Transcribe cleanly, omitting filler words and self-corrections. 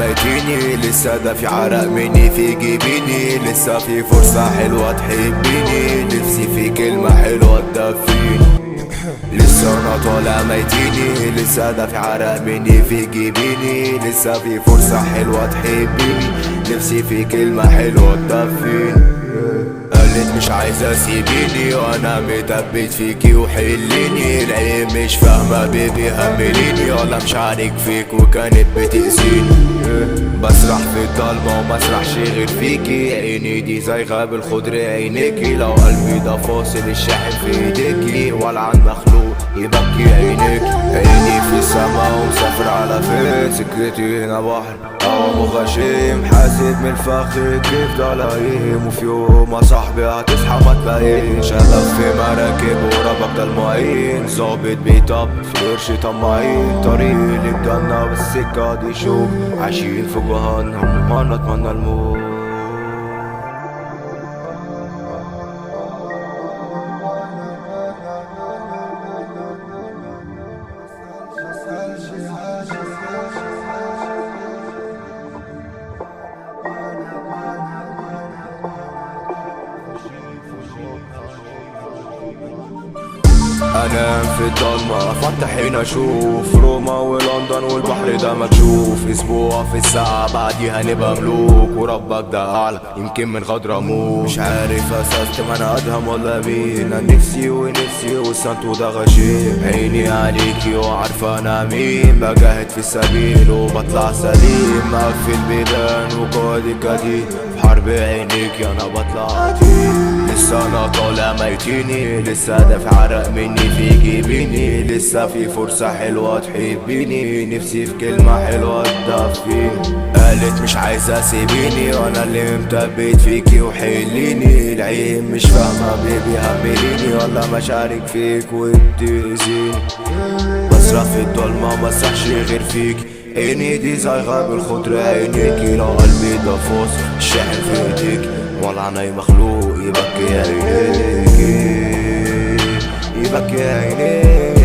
ميتيني، لسه ده في عرق مني في جبيني، لسه في فرصة حلوة تحبيني، نفسي في كلمة حلوة تدفيني. لسه انا طالع ميتيني، لسه ده في عرق مني في جبيني، لسه في فرصة حلوة تحبيني، نفسي في كلمة حلوة تدفيني. قالت مش عايزة سيبيني وانا متبت فيكي وحليني، العين مش فاهمة بيبي همليني، ولا مش عارك فيك وكانت بتأذيني. بسرح في الضلمة وما اسرحش غير فيكي، عيني دي زايغة بالخضر عينيكي، لو قلبي ده فاصل الشاحن في ايديكي، ولا عن مخلوق يبكي عينيك. عيني في السما ومسافر على فين، سكتي هنا بحر او غشيم، حاسد من الفخر كيف ده لايم، وفي يوم يا صاحبي هتصحى ما تلاقيش، هدف في مراكب وربك ده المعين، ظابط بيطب في قرش طماعين، طريق اللي بدنا بالسكة دي شوف، عايشين في جهنم ما نتمنى الموت. انام في الضلمة افتح هنا اشوف روما ولندن والبحر ده مكشوف، اسبوع في الساعة بعديها نبقى ملوك، وربك ده اعلى يمكن من غدر اموت. مش عارف اسست ما انا ادهم ولا مين، انا نفسي ونفسي والسنتو ده غشيم، عيني عليكي وعارفة انا مين، بجاهد في السبيل وبطلع سليم، مقفل بيبان وقائد الجديد، في حرب عينيكي انا بطلع عتيد. لسه انا طالع ميتيني، لسه ده في عرق مني في جبيني، لسه في فرصة حلوة تحبيني، نفسي في كلمة حلوة تدفيني. قالت مش عايزة سيبيني وانا اللي متبت فيكي وحليني، العين مش فاهمة بيبي همليني، ولا مشارك فيك وبتأذيني. بسرح في الضلمة مسرحش غير فيك، عيني دي زايغة بالخضر عينيكي، لو قلبي ده فوز الشاحن في ايديك، ولا عني مخلوق يبكي عينيكي، يبكي عينيكي.